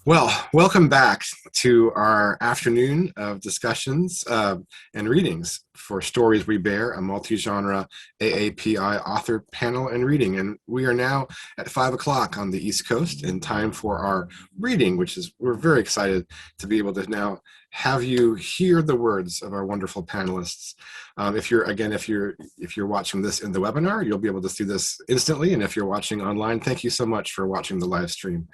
Well, welcome back to our afternoon of discussions and readings for Stories We Bear, a multi-genre AAPI author panel and reading. And we are now at 5 o'clock on the East Coast in time for our reading, which is, we're very excited to be able to now have you hear the words of our wonderful panelists. If you're watching this in the webinar, you'll be able to see this instantly. And if you're watching online, thank you so much for watching the live stream.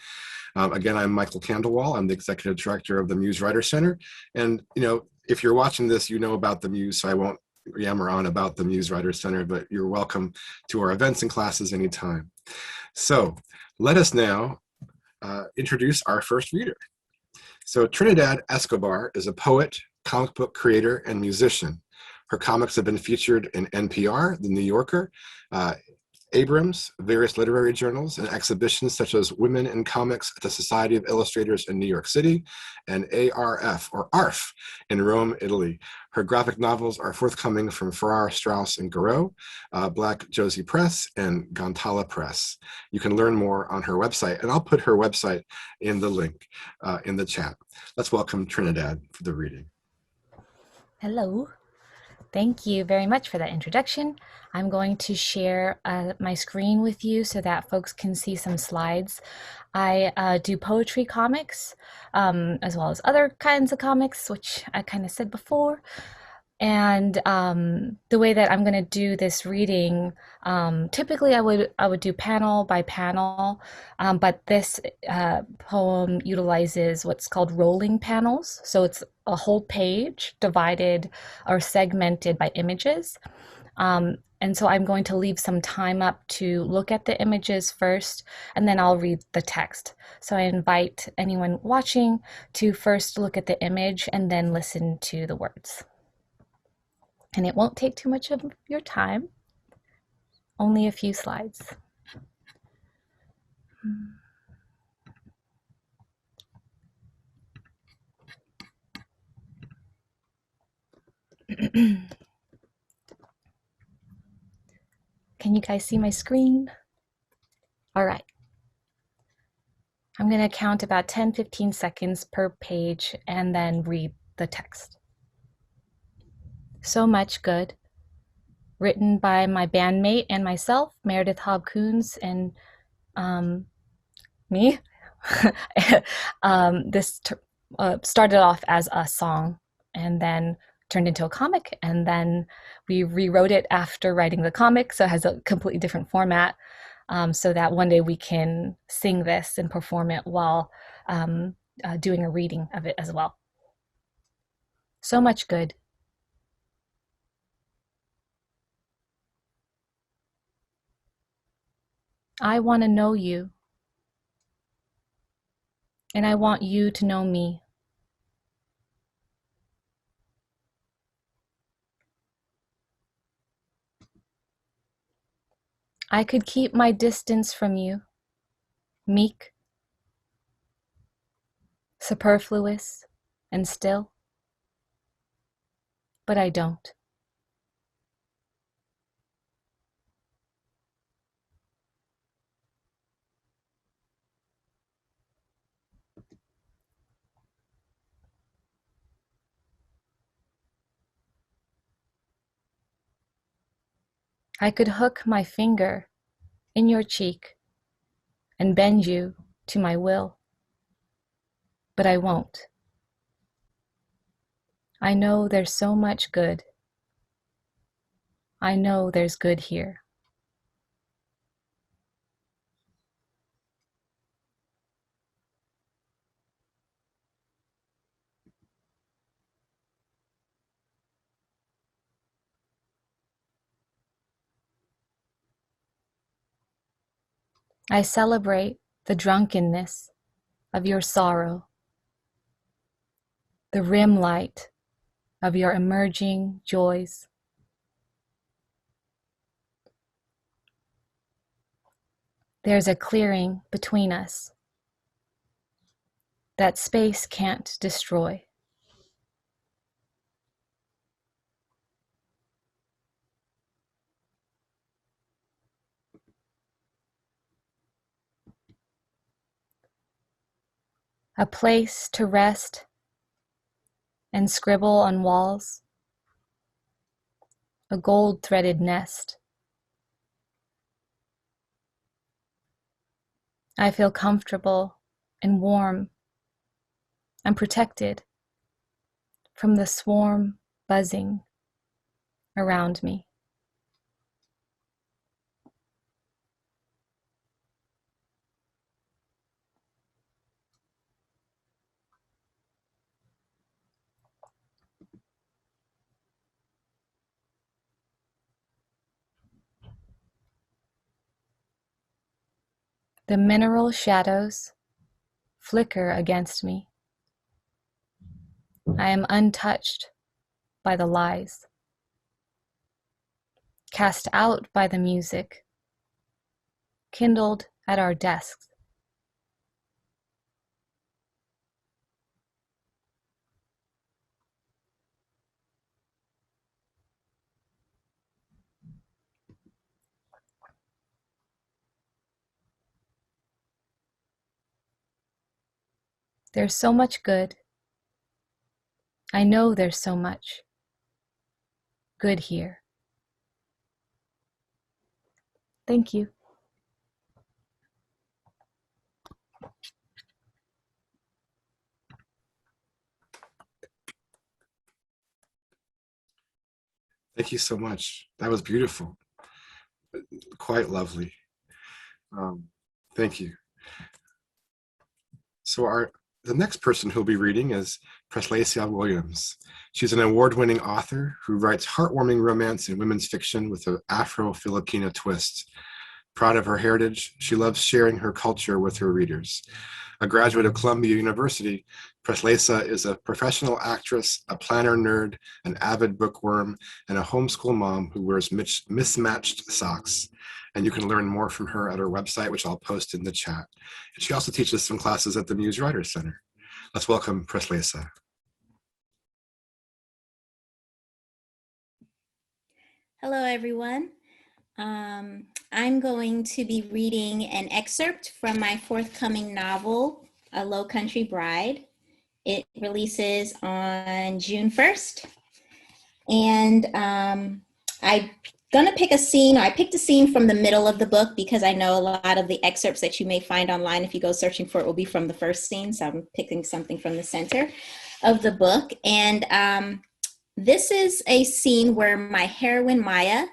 Again, I'm Michael Khandelwal. I'm the executive director of the Muse Writers Center. And, if you're watching this, you know about the Muse, so I won't yammer on about the Muse Writers Center, but you're welcome to our events and classes anytime. So let us now introduce our first reader. So Trinidad Escobar is a poet, comic book creator, and musician. Her comics have been featured in NPR, The New Yorker, Abrams, various literary journals, and exhibitions such as Women in Comics at the Society of Illustrators in New York City and ARF, or ARF, in Rome, Italy. Her graphic novels are forthcoming from Farrar, Straus and Giroux, Black Josie Press, and Gontala Press. You can learn more on her website, and I'll put her website in the link in the chat. Let's welcome Trinidad for the reading. Hello. Thank you very much for that introduction. I'm going to share my screen with you so that folks can see some slides. I do poetry comics, as well as other kinds of comics, which I kind of said before. And the way that I'm going to do this reading, typically I would do panel by panel, but this poem utilizes what's called rolling panels. So it's a whole page divided or segmented by images. And so I'm going to leave some time up to look at the images first, and then I'll read the text. So I invite anyone watching to first look at the image and then listen to the words. And it won't take too much of your time, only a few slides. Can you guys see my screen? All right. I'm going to count about 10-15 seconds per page and then read the text. So Much Good, written by my bandmate and myself, Meredith Hobb-Koons, and me. This started off as a song and then turned into a comic, and then we rewrote it after writing the comic, so it has a completely different format, so that one day we can sing this and perform it while doing a reading of it as well. So Much Good. I want to know you, and I want you to know me. I could keep my distance from you, meek, superfluous, and still, but I don't. I could hook my finger in your cheek and bend you to my will, but I won't. I know there's so much good. I know there's good here. I celebrate the drunkenness of your sorrow, the rim light of your emerging joys. There's a clearing between us that space can't destroy. a place to rest and scribble on walls, a gold-threaded nest. I feel comfortable and warm and protected from the swarm buzzing around me. The mineral shadows flicker against me. I am untouched by the lies, cast out by the music, kindled at our desks. There's so much good. I know there's so much good here. Thank you. Thank you so much. That was beautiful. Quite lovely. Thank you. So the next person who'll be reading is Preslaysa Williams. She's an award-winning author who writes heartwarming romance and women's fiction with an Afro-Filipino twist. Proud of her heritage, she loves sharing her culture with her readers. A graduate of Columbia University, Preslaysa is a professional actress, a planner nerd, an avid bookworm, and a homeschool mom who wears mismatched socks. And you can learn more from her at her website, which I'll post in the chat. And she also teaches some classes at the Muse Writers Center. Let's welcome Preslaysa. Hello, everyone. I'm going to be reading an excerpt from my forthcoming novel, A Low Country Bride. It releases on June 1st. And I'm gonna pick a scene. I picked a scene from the middle of the book because I know a lot of the excerpts that you may find online, if you go searching for it, will be from the first scene. So I'm picking something from the center of the book. And this is a scene where my heroine, Maya,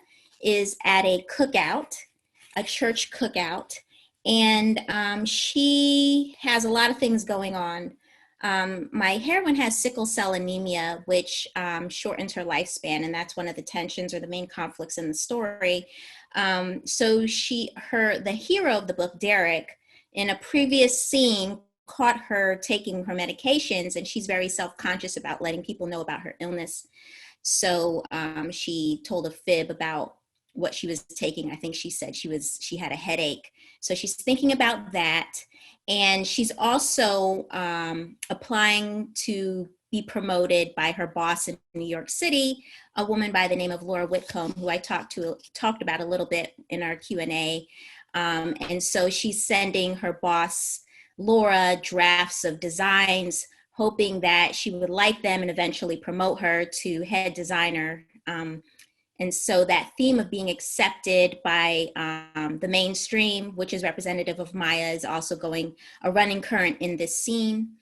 is at a cookout, a church cookout, and she has a lot of things going on. My heroine has sickle cell anemia, which shortens her lifespan, and that's one of the tensions or the main conflicts in the story. So the hero of the book, Derek, in a previous scene, caught her taking her medications, and she's very self-conscious about letting people know about her illness. So she told a fib about what she was taking. I think she said she had a headache. So she's thinking about that. And she's also applying to be promoted by her boss in New York City, a woman by the name of Laura Whitcomb, who I talked about a little bit in our Q&A. And so she's sending her boss, Laura, drafts of designs, hoping that she would like them and eventually promote her to head designer. And so that theme of being accepted by the mainstream, which is representative of Maya, is also a running current in this scene,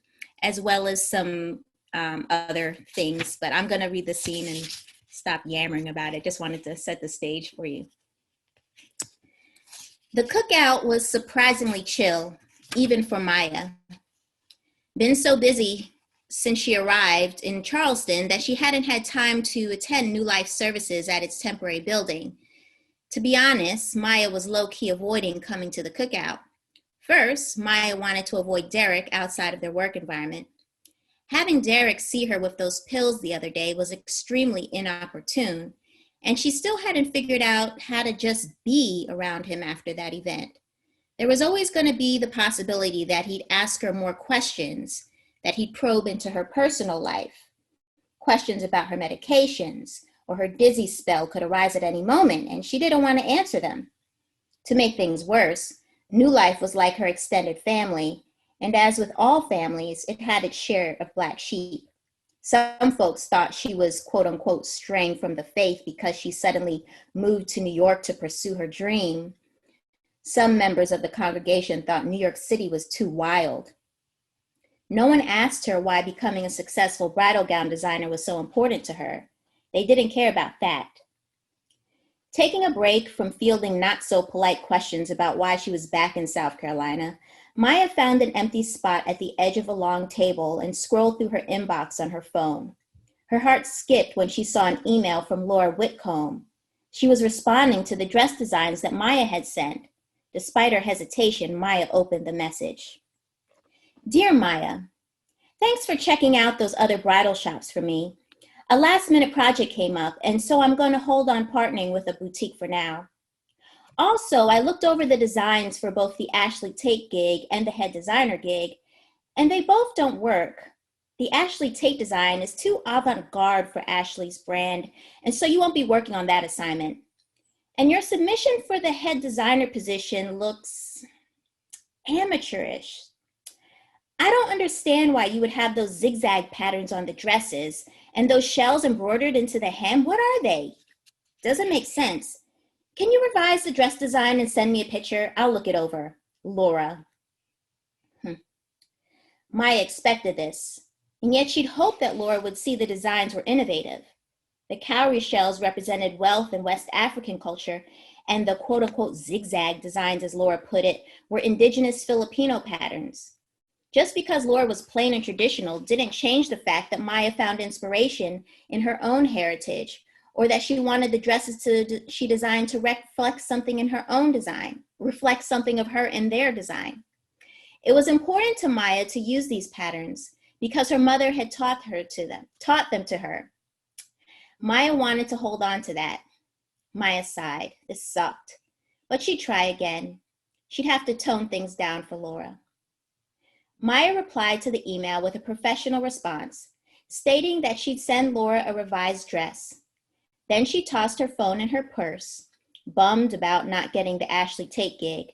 as well as some other things. But I'm gonna read the scene and stop yammering about it. Just wanted to set the stage for you. The cookout was surprisingly chill, even for Maya. Been so busy since she arrived in Charleston that she hadn't had time to attend New Life services at its temporary building. To be honest, Maya was low-key avoiding coming to the cookout. First, Maya wanted to avoid Derek outside of their work environment. Having Derek see her with those pills the other day was extremely inopportune, and she still hadn't figured out how to just be around him after that event. There was always going to be the possibility that he'd ask her more questions, that he'd probe into her personal life. Questions about her medications or her dizzy spell could arise at any moment, and she didn't want to answer them. To make things worse, New Life was like her extended family, And as with all families, it had its share of black sheep. Some folks thought she was, quote unquote, straying from the faith because she suddenly moved to New York to pursue her dream. Some members of the congregation thought New York City was too wild. No one asked her why becoming a successful bridal gown designer was so important to her. They didn't care about that. Taking a break from fielding not so polite questions about why she was back in South Carolina, Maya found an empty spot at the edge of a long table and scrolled through her inbox on her phone. Her heart skipped when she saw an email from Laura Whitcomb. She was responding to the dress designs that Maya had sent. Despite her hesitation, Maya opened the message. Dear Maya, thanks for checking out those other bridal shops for me. A last-minute project came up, and so I'm going to hold on partnering with a boutique for now. Also, I looked over the designs for both the Ashley Tate gig and the head designer gig, and they both don't work. The Ashley Tate design is too avant-garde for Ashley's brand, and so you won't be working on that assignment. And your submission for the head designer position looks amateurish. I don't understand why you would have those zigzag patterns on the dresses and those shells embroidered into the hem. What are they? Doesn't make sense. Can you revise the dress design and send me a picture? I'll look it over. Laura. Maya expected this, and yet she'd hoped that Laura would see the designs were innovative. The cowrie shells represented wealth in West African culture, and the quote-unquote zigzag designs, as Laura put it, were indigenous Filipino patterns. Just because Laura was plain and traditional didn't change the fact that Maya found inspiration in her own heritage, or that she wanted the dresses she designed to reflect something in her own design, reflect something of her in their design. It was important to Maya to use these patterns because her mother had taught them to her. Maya wanted to hold on to that. Maya sighed. This sucked. But she'd try again. She'd have to tone things down for Laura. Maya replied to the email with a professional response, stating that she'd send Laura a revised dress. Then she tossed her phone in her purse, bummed about not getting the Ashley Tate gig,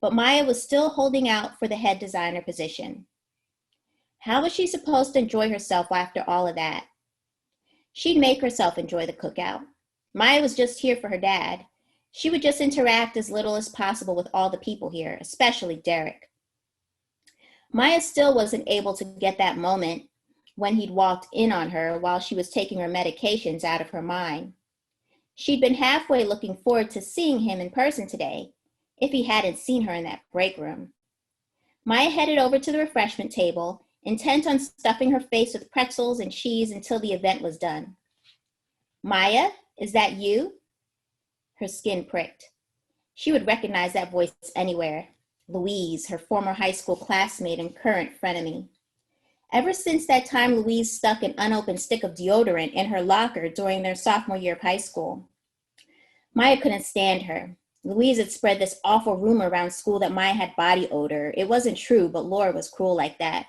but Maya was still holding out for the head designer position. How was she supposed to enjoy herself after all of that? She'd make herself enjoy the cookout. Maya was just here for her dad. She would just interact as little as possible with all the people here, especially Derek. Maya still wasn't able to get that moment when he'd walked in on her while she was taking her medications out of her mind. She'd been halfway looking forward to seeing him in person today, if he hadn't seen her in that break room. Maya headed over to the refreshment table, intent on stuffing her face with pretzels and cheese until the event was done. Maya, is that you? Her skin pricked. She would recognize that voice anywhere. Louise, her former high school classmate and current frenemy. Ever since that time, Louise stuck an unopened stick of deodorant in her locker during their sophomore year of high school. Maya couldn't stand her. Louise had spread this awful rumor around school that Maya had body odor. It wasn't true, but Laura was cruel like that.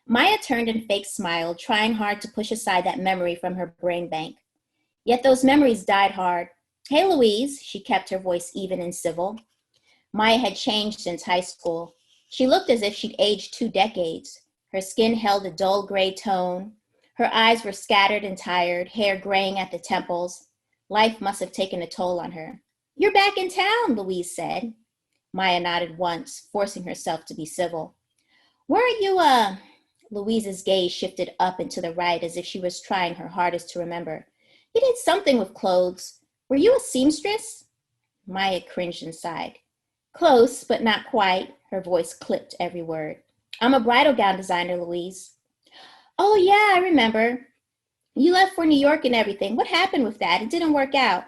Maya turned and fake smiled, trying hard to push aside that memory from her brain bank. Yet those memories died hard. Hey, Louise, she kept her voice even and civil. Maya had changed since high school. She looked as if she'd aged 2 decades. Her skin held a dull gray tone. Her eyes were scattered and tired, hair graying at the temples. Life must have taken a toll on her. You're back in town, Louise said. Maya nodded once, forcing herself to be civil. Weren't you, Louise's gaze shifted up and to the right as if she was trying her hardest to remember. You did something with clothes. Were you a seamstress? Maya cringed and sighed. Close, but not quite. Her voice clipped every word. I'm a bridal gown designer, Louise. Oh, yeah, I remember. You left for New York and everything. What happened with that? It didn't work out.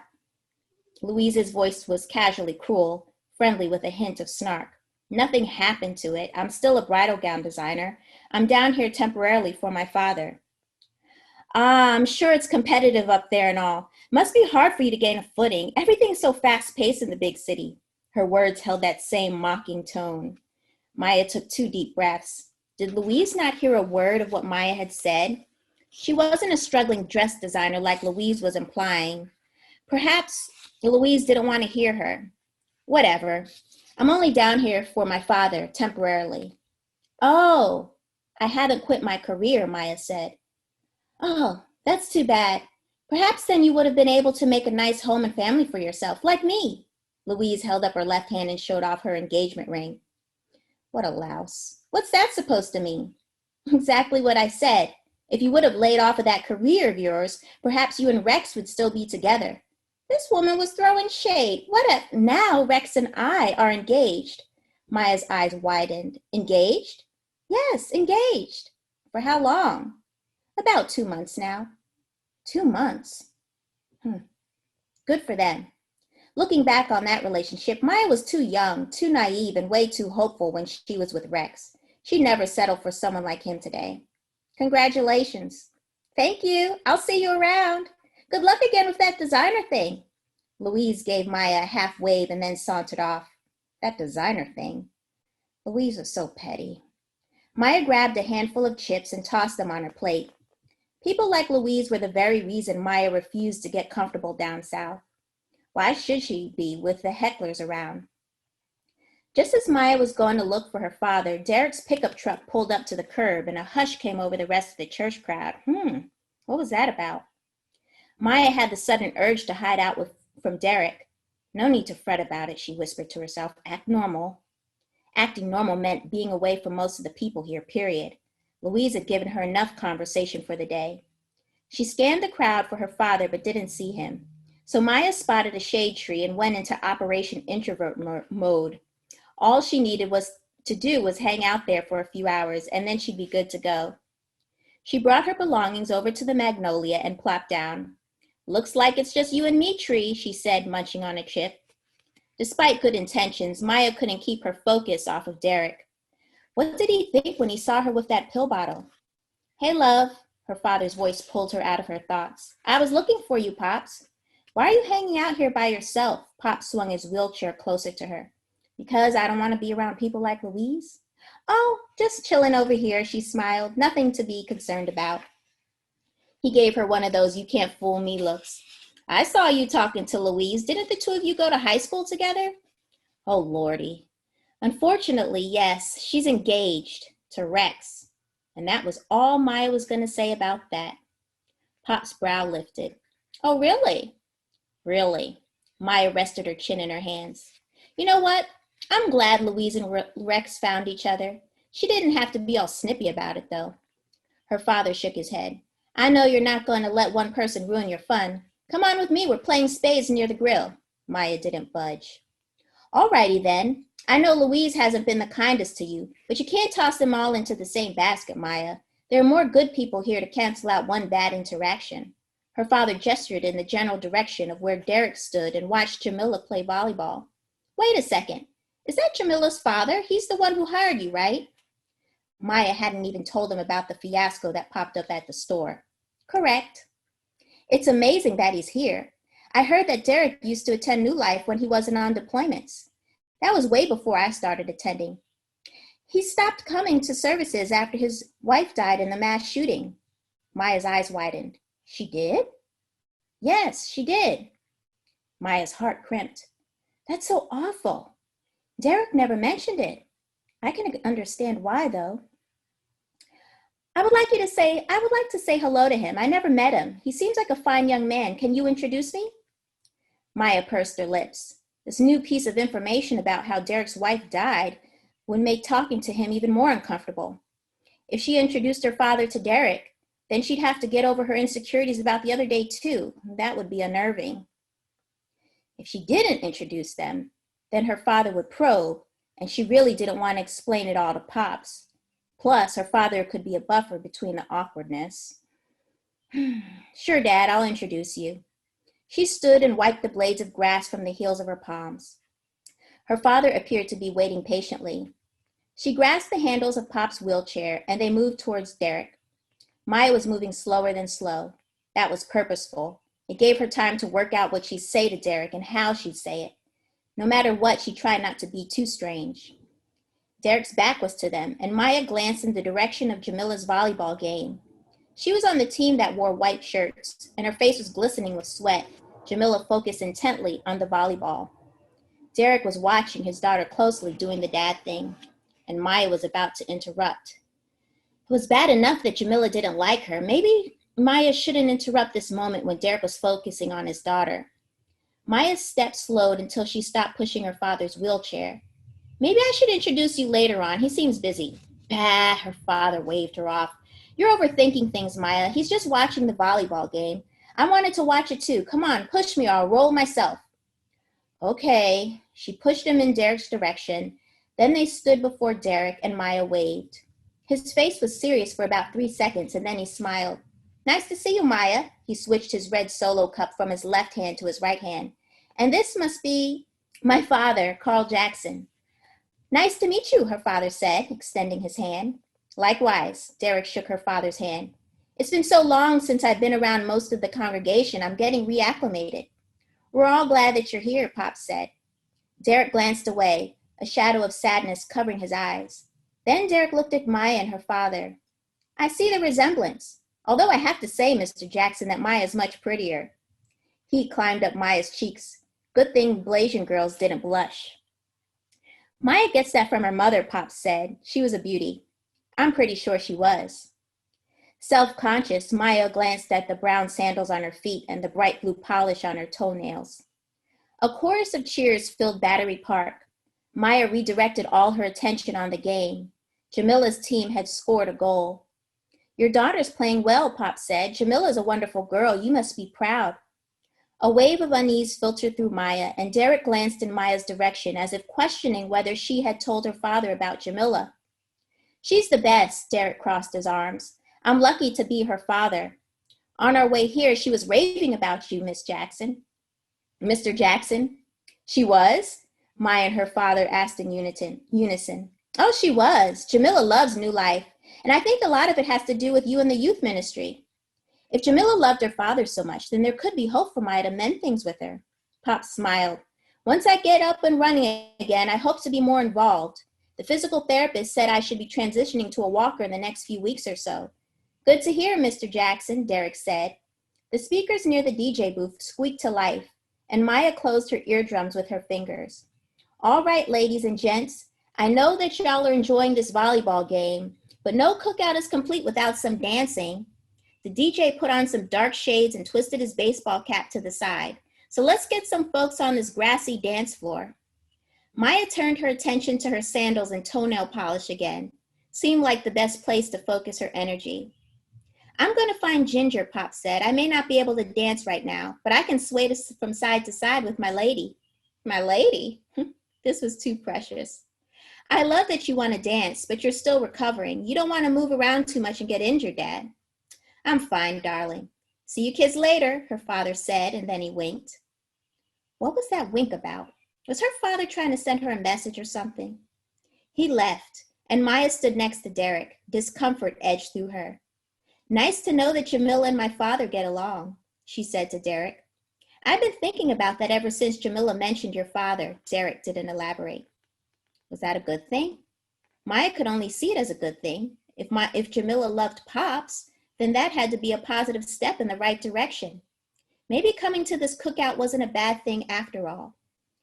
Louise's voice was casually cruel, friendly with a hint of snark. Nothing happened to it. I'm still a bridal gown designer. I'm down here temporarily for my father. I'm sure it's competitive up there and all. Must be hard for you to gain a footing. Everything's so fast-paced in the big city. Her words held that same mocking tone. Maya took 2 deep breaths. Did Louise not hear a word of what Maya had said? She wasn't a struggling dress designer like Louise was implying. Perhaps Louise didn't want to hear her. Whatever. I'm only down here for my father, temporarily. Oh, I haven't quit my career, Maya said. Oh, that's too bad. Perhaps then you would have been able to make a nice home and family for yourself, like me. Louise held up her left hand and showed off her engagement ring. What a louse. What's that supposed to mean? Exactly what I said. If you would have laid off of that career of yours, perhaps you and Rex would still be together. This woman was throwing shade. What if now Rex and I are engaged? Maya's eyes widened. Engaged? Yes, engaged. For how long? About 2 months now. 2 months? Good for them. Looking back on that relationship, Maya was too young, too naive, and way too hopeful when she was with Rex. She'd never settle for someone like him today. Congratulations. Thank you. I'll see you around. Good luck again with that designer thing. Louise gave Maya a half wave and then sauntered off. That designer thing. Louise was so petty. Maya grabbed a handful of chips and tossed them on her plate. People like Louise were the very reason Maya refused to get comfortable down south. Why should she be with the hecklers around? Just as Maya was going to look for her father, Derek's pickup truck pulled up to the curb and a hush came over the rest of the church crowd. What was that about? Maya had the sudden urge to hide out from Derek. No need to fret about it, she whispered to herself. Act normal. Acting normal meant being away from most of the people here, period. Louise had given her enough conversation for the day. She scanned the crowd for her father but didn't see him. So Maya spotted a shade tree and went into Operation Introvert mode. All she needed to do was hang out there for a few hours, and then she'd be good to go. She brought her belongings over to the magnolia and plopped down. Looks like it's just you and me, tree, she said, munching on a chip. Despite good intentions, Maya couldn't keep her focus off of Derek. What did he think when he saw her with that pill bottle? Hey, love, her father's voice pulled her out of her thoughts. I was looking for you, Pops. Why are you hanging out here by yourself? Pop swung his wheelchair closer to her. Because I don't want to be around people like Louise? Oh, just chilling over here, she smiled. Nothing to be concerned about. He gave her one of those you can't fool me looks. I saw you talking to Louise. Didn't the two of you go to high school together? Oh, Lordy. Unfortunately, yes, she's engaged to Rex. And that was all Maya was going to say about that. Pop's brow lifted. Oh, really? Really. Maya rested her chin in her hands. You know what? I'm glad Louise and Rex found each other. She didn't have to be all snippy about it, though. Her father shook his head. I know you're not going to let one person ruin your fun. Come on with me, we're playing spades near the grill. Maya didn't budge. All righty then. I know Louise hasn't been the kindest to you, but you can't toss them all into the same basket, Maya. There are more good people here to cancel out one bad interaction. Her father gestured in the general direction of where Derek stood and watched Jamila play volleyball. Wait a second. Is that Jamila's father? He's the one who hired you, right? Maya hadn't even told him about the fiasco that popped up at the store. Correct. It's amazing that he's here. I heard that Derek used to attend New Life when he wasn't on deployments. That was way before I started attending. He stopped coming to services after his wife died in the mass shooting. Maya's eyes widened. She did? Yes, she did. Maya's heart crimped. That's so awful. Derek never mentioned it. I can understand why, though. I would like to say hello to him. I never met him. He seems like a fine young man. Can you introduce me? Maya pursed her lips. This new piece of information about how Derek's wife died would make talking to him even more uncomfortable. If she introduced her father to Derek, then she'd have to get over her insecurities about the other day too. That would be unnerving. If she didn't introduce them, then her father would probe, and she really didn't want to explain it all to Pops. Plus, her father could be a buffer between the awkwardness. Sure, Dad, I'll introduce you. She stood and wiped the blades of grass from the heels of her palms. Her father appeared to be waiting patiently. She grasped the handles of Pop's wheelchair, and they moved towards Derek. Maya was moving slower than slow. That was purposeful. It gave her time to work out what she'd say to Derek and how she'd say it. No matter what, she tried not to be too strange. Derek's back was to them, and Maya glanced in the direction of Jamila's volleyball game. She was on the team that wore white shirts, and her face was glistening with sweat. Jamila focused intently on the volleyball. Derek was watching his daughter closely doing the dad thing. and Maya was about to interrupt. It was bad enough that Jamila didn't like her. Maybe Maya shouldn't interrupt this moment when Derek was focusing on his daughter. Maya's steps slowed until she stopped pushing her father's wheelchair. Maybe I should introduce you later on. He seems busy. Bah, her father waved her off. You're overthinking things, Maya. He's just watching the volleyball game. I wanted to watch it too. Come on, push me or I'll roll myself. Okay. She pushed him in Derek's direction. Then they stood before Derek and Maya waved. His face was serious for about 3 seconds and then he smiled. Nice to see you, Maya. He switched his red solo cup from his left hand to his right hand. And this must be my father, Carl Jackson. Nice to meet you, her father said, extending his hand. Likewise, Derek shook her father's hand. It's been so long since I've been around most of the congregation, I'm getting reacclimated. We're all glad that you're here, Pop said. Derek glanced away, a shadow of sadness covering his eyes. Then Derek looked at Maya and her father. I see the resemblance, although I have to say, Mr. Jackson, that Maya is much prettier. Heat climbed up Maya's cheeks. Good thing Blasian girls didn't blush. Maya gets that from her mother, Pop said. She was a beauty. I'm pretty sure she was. Self-conscious, Maya glanced at the brown sandals on her feet and the bright blue polish on her toenails. A chorus of cheers filled Battery Park. Maya redirected all her attention on the game. Jamila's team had scored a goal. Your daughter's playing well, Pop said. Jamila's a wonderful girl. You must be proud. A wave of unease filtered through Maya, and Derek glanced in Maya's direction as if questioning whether she had told her father about Jamila. She's the best, Derek crossed his arms. I'm lucky to be her father. On our way here, she was raving about you, Miss Jackson. Mr. Jackson? She was? Maya and her father asked in unison. Oh, she was. Jamila loves New Life, and I think a lot of it has to do with you and the youth ministry. If Jamila loved her father so much, then there could be hope for Maya to mend things with her. Pop smiled. Once I get up and running again, I hope to be more involved. The physical therapist said I should be transitioning to a walker in the next few weeks or so. Good to hear, Mr. Jackson, Derek said. The speakers near the DJ booth squeaked to life, and Maya closed her eardrums with her fingers. All right, ladies and gents, I know that y'all are enjoying this volleyball game, but no cookout is complete without some dancing. The DJ put on some dark shades and twisted his baseball cap to the side. So let's get some folks on this grassy dance floor. Maya turned her attention to her sandals and toenail polish again. Seemed like the best place to focus her energy. I'm going to find Ginger, Pop said. I may not be able to dance right now, but I can sway from side to side with my lady. My lady? This was too precious. I love that you want to dance, but you're still recovering. You don't want to move around too much and get injured, Dad. I'm fine, darling. See you kids later, her father said, and then he winked. What was that wink about? Was her father trying to send her a message or something? He left, and Maya stood next to Derek. Discomfort edged through her. Nice to know that Jamila and my father get along, she said to Derek. I've been thinking about that ever since Jamila mentioned your father. Derek didn't elaborate. Was that a good thing? Maya could only see it as a good thing. If Jamila loved Pops, then that had to be a positive step in the right direction. Maybe coming to this cookout wasn't a bad thing after all.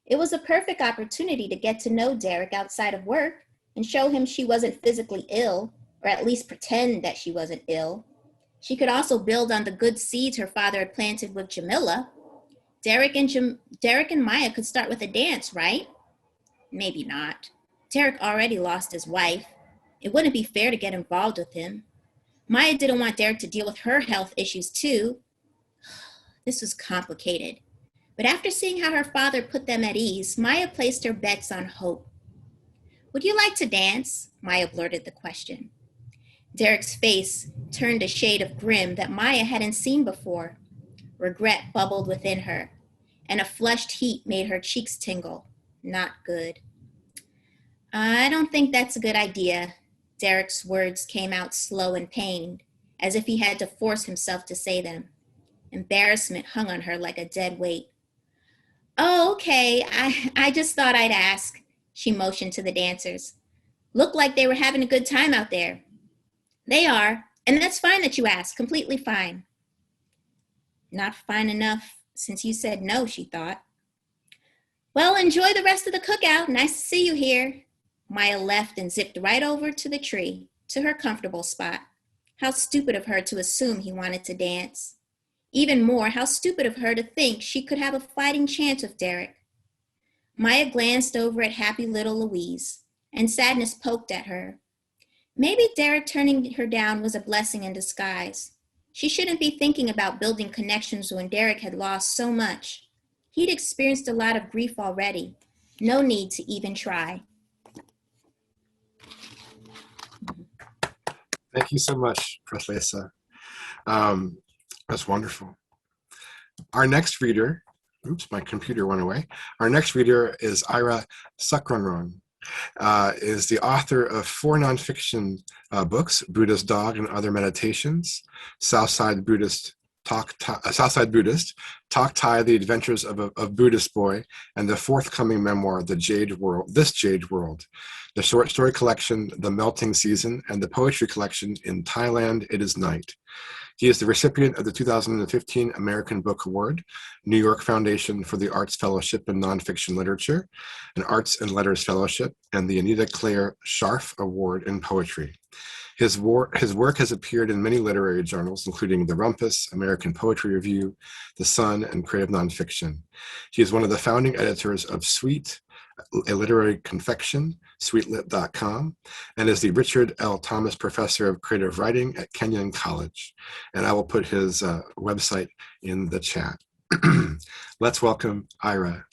It was a perfect opportunity to get to know Derek outside of work and show him she wasn't physically ill, or at least pretend that she wasn't ill. She could also build on the good seeds her father had planted with Jamila. Derek and Maya could start with a dance, right? Maybe not. Derek already lost his wife. It wouldn't be fair to get involved with him. Maya didn't want Derek to deal with her health issues too. This was complicated. But after seeing how her father put them at ease, Maya placed her bets on hope. Would you like to dance? Maya blurted the question. Derek's face turned a shade of grim that Maya hadn't seen before. Regret bubbled within her, and a flushed heat made her cheeks tingle. Not good. I don't think that's a good idea. Derek's words came out slow and pained, as if he had to force himself to say them. Embarrassment hung on her like a dead weight. Oh, okay, I just thought I'd ask, she motioned to the dancers. Looked like they were having a good time out there. They are, and that's fine that you asked, completely fine. Not fine enough since you said no, she thought. Well, enjoy the rest of the cookout. Nice to see you here. Maya left and zipped right over to the tree, to her comfortable spot. How stupid of her to assume he wanted to dance. Even more, how stupid of her to think she could have a fighting chance with Derek. Maya glanced over at happy little Louise, and sadness poked at her. Maybe Derek turning her down was a blessing in disguise. She shouldn't be thinking about building connections when Derek had lost so much. He'd experienced a lot of grief already. No need to even try. Thank you so much, Preslaysa. That's wonderful. Our next reader, oops, my computer went away. Our next reader is Ira Sukrungruang. Is the author of 4 nonfiction books: Buddha's Dog and Other Meditations, Southside Buddhist, Talk Thai, The Adventures of a Buddhist Boy, and the forthcoming memoir, This Jade World, the short story collection, The Melting Season, and the poetry collection, In Thailand It Is Night. He is the recipient of the 2015 American Book Award, New York Foundation for the Arts Fellowship in Nonfiction Literature, an Arts and Letters Fellowship, and the Anita Claire Scharf Award in Poetry. His work has appeared in many literary journals, including The Rumpus, American Poetry Review, The Sun, and Creative Nonfiction. He is one of the founding editors of Sweet, a literary confection, sweetlit.com, and is the Richard L. Thomas Professor of Creative Writing at Kenyon College. And I will put his website in the chat. Let's welcome Ira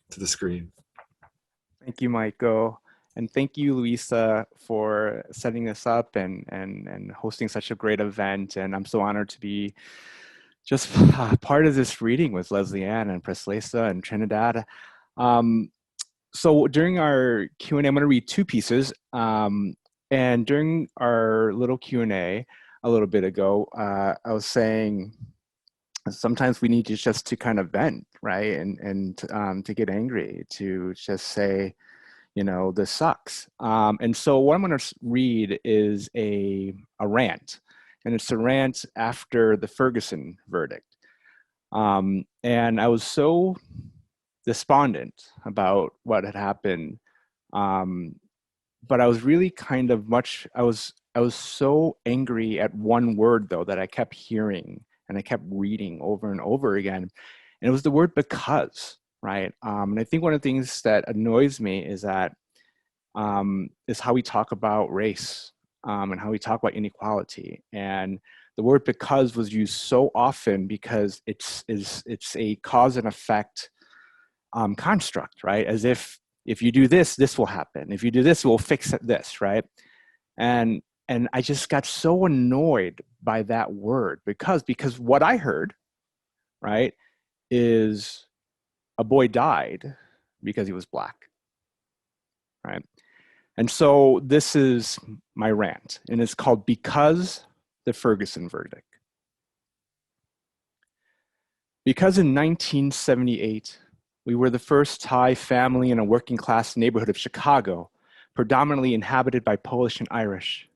to the screen. Thank you, Michael. And thank you, Luisa, for setting this up and hosting such a great event. And I'm so honored to be just part of this reading with Leslieann and Preslaysa and Trinidad. So during our Q&A, I'm going to read 2 pieces. And during our little Q&A a little bit ago, I was saying sometimes we need just to kind of vent, right? And to get angry, to just say, you know, this sucks. And so what I'm going to read is a rant. And it's a rant after the Ferguson verdict. And I was so despondent about what had happened, but I was really kind of I was so angry at one word though that I kept hearing and I kept reading over and over again, and it was the word because, right? And I think one of the things that annoys me is that is how we talk about race and how we talk about inequality, and the word because was used so often because it's a cause and effect construct, right? As if you do this, this will happen. If you do this, we'll fix this, right? And I just got so annoyed by that word because what I heard, right, is a boy died because he was Black, right? And so this is my rant, and it's called Because the Ferguson Verdict. Because in 1978, we were the first Thai family in a working class neighborhood of Chicago, predominantly inhabited by Polish and Irish.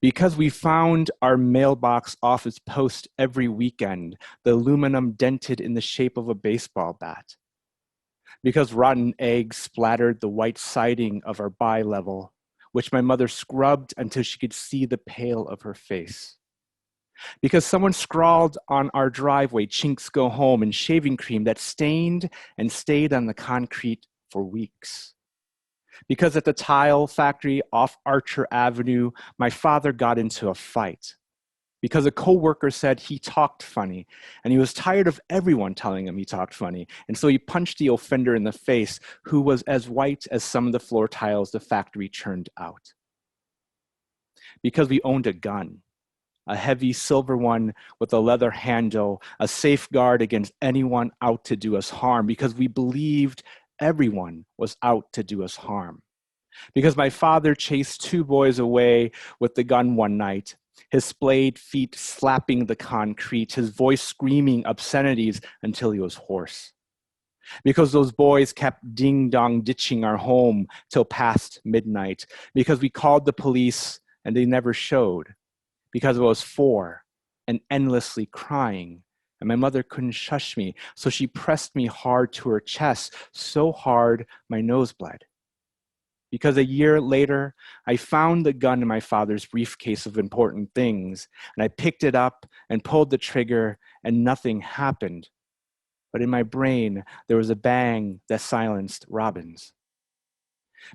Because we found our mailbox office post every weekend, the aluminum dented in the shape of a baseball bat. Because rotten eggs splattered the white siding of our bi-level, which my mother scrubbed until she could see the pale of her face. Because someone scrawled on our driveway, "Chinks go home," in shaving cream that stained and stayed on the concrete for weeks. Because at the tile factory off Archer Avenue, my father got into a fight. Because a coworker said he talked funny, and he was tired of everyone telling him he talked funny, and so he punched the offender in the face, who was as white as some of the floor tiles the factory churned out. Because we owned a gun, a heavy silver one with a leather handle, a safeguard against anyone out to do us harm, because we believed everyone was out to do us harm. Because my father chased 2 boys away with the gun one night, his splayed feet slapping the concrete, his voice screaming obscenities until he was hoarse. Because those boys kept ding-dong ditching our home till past midnight, because we called the police and they never showed, because I was 4 and endlessly crying, and my mother couldn't shush me, so she pressed me hard to her chest, so hard my nose bled. Because a year later, I found the gun in my father's briefcase of important things, and I picked it up and pulled the trigger, and nothing happened. But in my brain, there was a bang that silenced robins.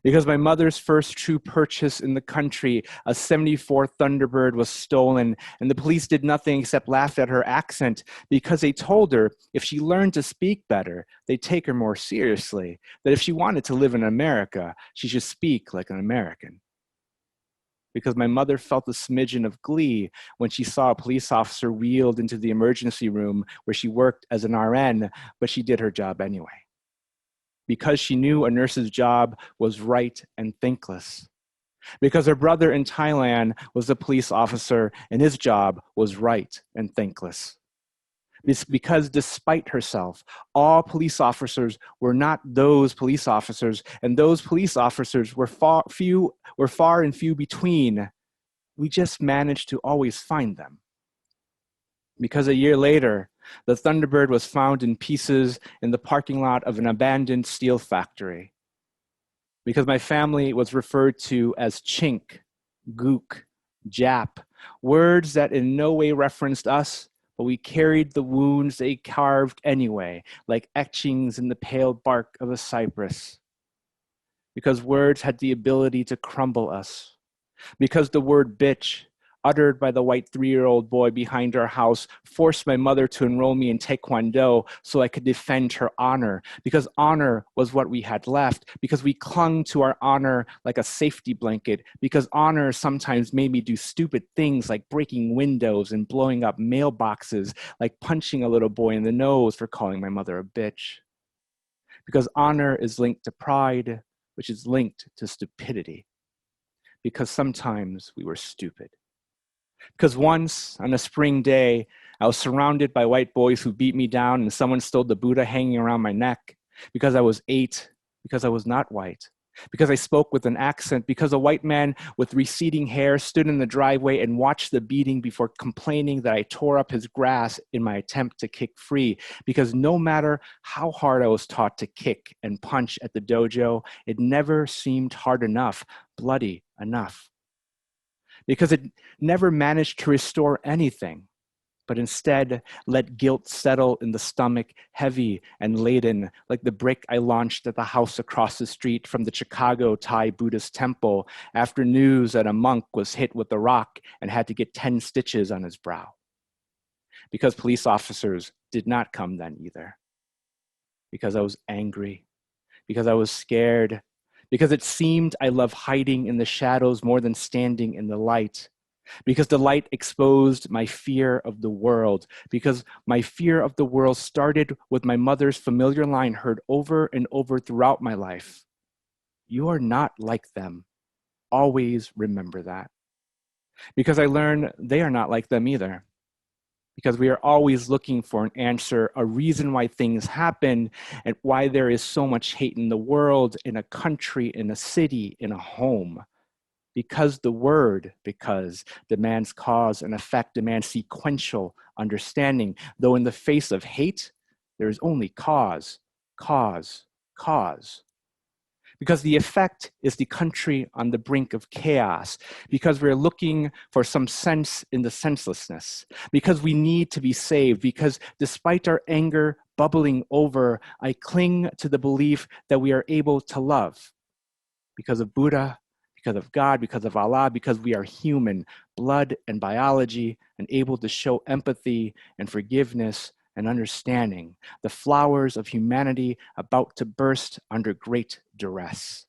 Because my mother's first true purchase in the country, a '74 Thunderbird, was stolen, and the police did nothing except laugh at her accent because they told her if she learned to speak better, they'd take her more seriously, that if she wanted to live in America, she should speak like an American. Because my mother felt a smidgen of glee when she saw a police officer wheeled into the emergency room where she worked as an RN, but she did her job anyway. Because she knew a nurse's job was right and thankless. Because her brother in Thailand was a police officer and his job was right and thankless. Because despite herself, all police officers were not those police officers, and those police officers were far and few between. We just managed to always find them. Because a year later, the Thunderbird was found in pieces in the parking lot of an abandoned steel factory. Because my family was referred to as Chink, Gook, Jap, words that in no way referenced us, but we carried the wounds they carved anyway, like etchings in the pale bark of a cypress. Because words had the ability to crumble us. Because the word bitch, uttered by the white 3-year-old boy behind our house, forced my mother to enroll me in Taekwondo so I could defend her honor, because honor was what we had left, because we clung to our honor like a safety blanket, because honor sometimes made me do stupid things like breaking windows and blowing up mailboxes, like punching a little boy in the nose for calling my mother a bitch. Because honor is linked to pride, which is linked to stupidity. Because sometimes we were stupid. Because once, on a spring day, I was surrounded by white boys who beat me down and someone stole the Buddha hanging around my neck. Because I was 8, because I was not white. Because I spoke with an accent, because a white man with receding hair stood in the driveway and watched the beating before complaining that I tore up his grass in my attempt to kick free. Because no matter how hard I was taught to kick and punch at the dojo, it never seemed hard enough, bloody enough. Because it never managed to restore anything, but instead let guilt settle in the stomach, heavy and laden, like the brick I launched at the house across the street from the Chicago Thai Buddhist temple after news that a monk was hit with a rock and had to get 10 stitches on his brow. Because police officers did not come then either. Because I was angry. Because I was scared. Because it seemed I loved hiding in the shadows more than standing in the light. Because the light exposed my fear of the world. Because my fear of the world started with my mother's familiar line heard over and over throughout my life. You are not like them. Always remember that. Because I learned they are not like them either. Because we are always looking for an answer, a reason why things happen, and why there is so much hate in the world, in a country, in a city, in a home. Because the word because demands cause and effect, demands sequential understanding, though in the face of hate, there is only cause, cause, cause. Because the effect is the country on the brink of chaos, because we're looking for some sense in the senselessness, because we need to be saved, because despite our anger bubbling over, I cling to the belief that we are able to love. Because of Buddha, because of God, because of Allah, because we are human, blood and biology, and able to show empathy and forgiveness and understanding, the flowers of humanity about to burst under great duress.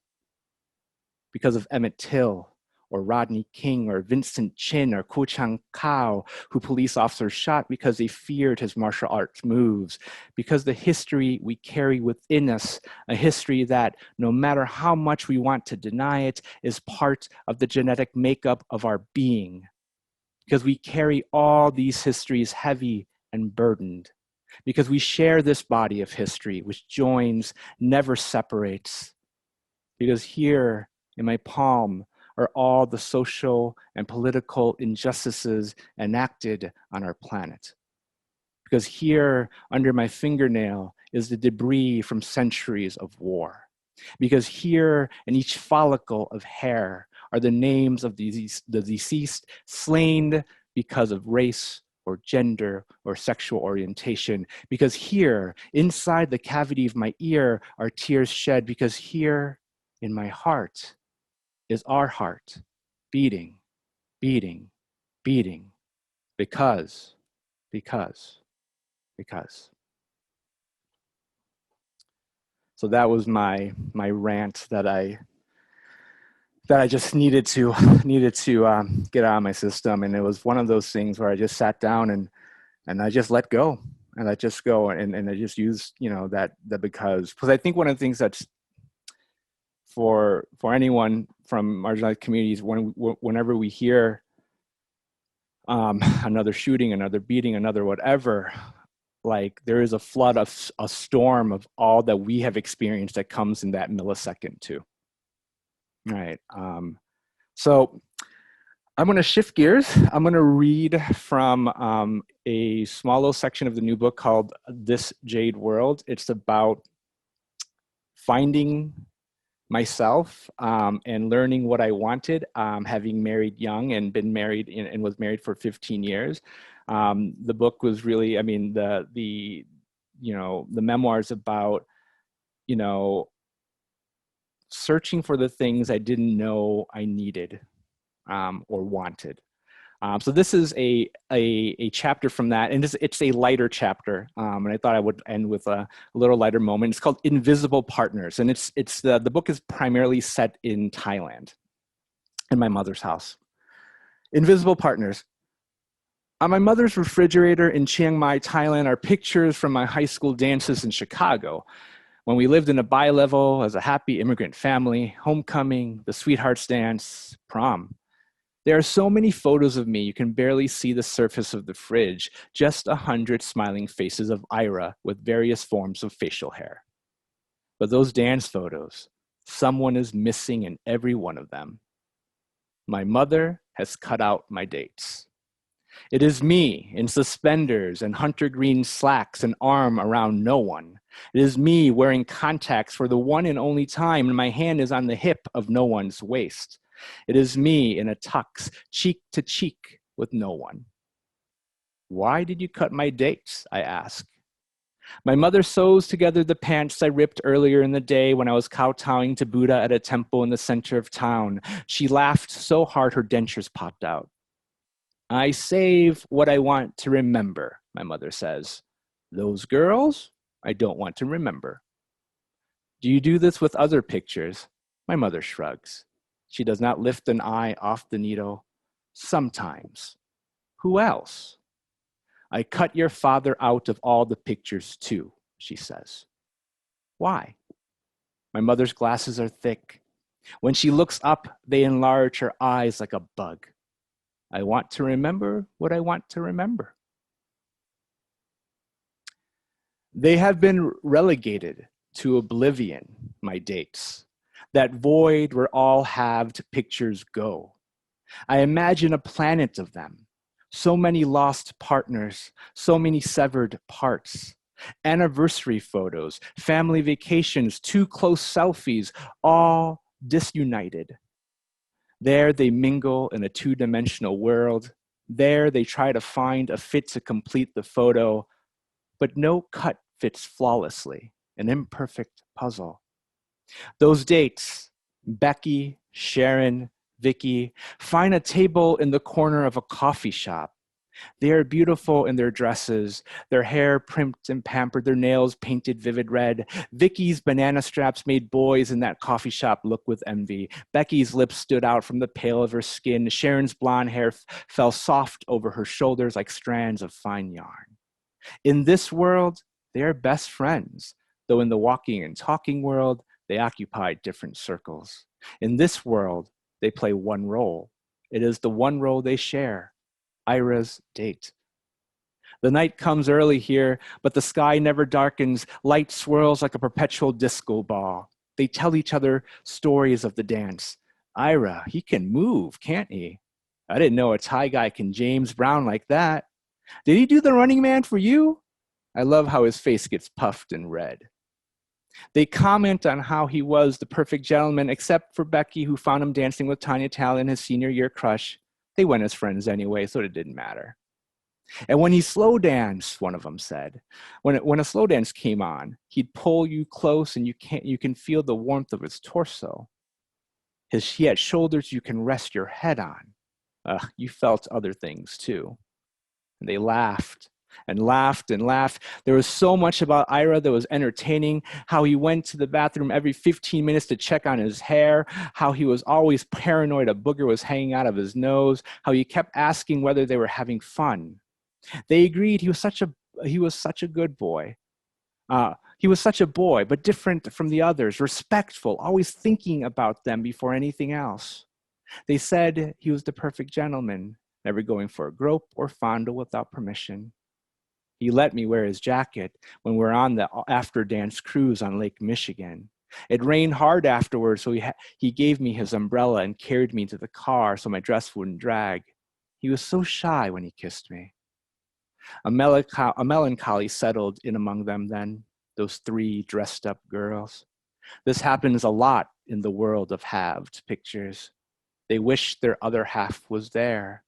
Because of Emmett Till, or Rodney King, or Vincent Chin, or Ku Chang Kao, who police officers shot because they feared his martial arts moves. Because the history we carry within us, a history that, no matter how much we want to deny it, is part of the genetic makeup of our being. Because we carry all these histories heavy and burdened. Because we share this body of history, which joins, never separates. Because here in my palm are all the social and political injustices enacted on our planet. Because here under my fingernail is the debris from centuries of war. because here in each follicle of hair are the names of the deceased slain because of race or gender or sexual orientation, because here inside the cavity of my ear are tears shed, because here in my heart is our heart beating, beating, beating, because. So that was my rant that I just needed to get out of my system. And it was one of those things where I just sat down and I just let go, and I just go and I just used, that because I think one of the things that's for anyone from marginalized communities, whenever we hear another shooting, another beating, another whatever, like there is a flood of a storm of all that we have experienced that comes in that millisecond too. Right. So I'm going to shift gears. I'm going to read from a small little section of the new book called This Jade World. It's about finding myself and learning what I wanted, having married young and been married and was married for 15 years. The book was really, I mean, the memoirs about, searching for the things I didn't know I needed or wanted. So this is a chapter from that, and it's a lighter chapter. And I thought I would end with a little lighter moment. It's called Invisible Partners, and the book is primarily set in Thailand, in my mother's house. Invisible Partners. On my mother's refrigerator in Chiang Mai, Thailand, are pictures from my high school dances in Chicago, when we lived in a bi-level as a happy immigrant family, homecoming, the sweethearts dance, prom. There are so many photos of me, you can barely see the surface of the fridge, just 100 smiling faces of Ira with various forms of facial hair. But those dance photos, someone is missing in every one of them. My mother has cut out my dates. It is me in suspenders and hunter green slacks, an arm around no one. It is me wearing contacts for the one and only time, and my hand is on the hip of no one's waist. It is me in a tux, cheek to cheek with no one. Why did you cut my dates? I ask. My mother sews together the pants I ripped earlier in the day when I was kowtowing to Buddha at a temple in the center of town. She laughed so hard her dentures popped out. I save what I want to remember, my mother says. Those girls, I don't want to remember. Do you do this with other pictures? My mother shrugs. She does not lift an eye off the needle. Sometimes. Who else? I cut your father out of all the pictures too, she says. Why? My mother's glasses are thick. When she looks up, they enlarge her eyes like a bug. I want to remember what I want to remember. They have been relegated to oblivion, my dates. That void where all halved pictures go. I imagine a planet of them. So many lost partners, so many severed parts. Anniversary photos, family vacations, too close selfies, all disunited. There they mingle in a two-dimensional world. There they try to find a fit to complete the photo, but no cut fits flawlessly, an imperfect puzzle. Those dates, Becky, Sharon, Vicky, find a table in the corner of a coffee shop. They are beautiful in their dresses, their hair primped and pampered, their nails painted vivid red. Vicky's banana straps made boys in that coffee shop look with envy. Becky's lips stood out from the pale of her skin. Sharon's blonde hair fell soft over her shoulders like strands of fine yarn. In this world, they are best friends, though in the walking and talking world, they occupy different circles. In this world, they play one role. It is the one role they share. Ira's date. The night comes early here, but the sky never darkens. Light swirls like a perpetual disco ball. They tell each other stories of the dance. Ira, he can move, can't he? I didn't know a Thai guy can James Brown like that. Did he do the Running Man for you? I love how his face gets puffed and red. They comment on how he was the perfect gentleman, except for Becky, who found him dancing with Tanya Talley, his senior year crush. They went as friends anyway, so it didn't matter. And when he slow danced, one of them said, when a slow dance came on, he'd pull you close and you can feel the warmth of his torso. He had shoulders you can rest your head on. You felt other things too. And they laughed and laughed and laughed. There was so much about Ira that was entertaining, how he went to the bathroom every 15 minutes to check on his hair, how he was always paranoid a booger was hanging out of his nose, how he kept asking whether they were having fun. They agreed he was such a good boy. He was such a boy, but different from the others, respectful, always thinking about them before anything else. They said he was the perfect gentleman, never going for a grope or fondle without permission. He let me wear his jacket when we were on the after-dance cruise on Lake Michigan. It rained hard afterwards, so he gave me his umbrella and carried me to the car so my dress wouldn't drag. He was so shy when he kissed me. A melancholy settled in among them then, those three dressed up girls. This happens a lot in the world of halved pictures. They wish their other half was there.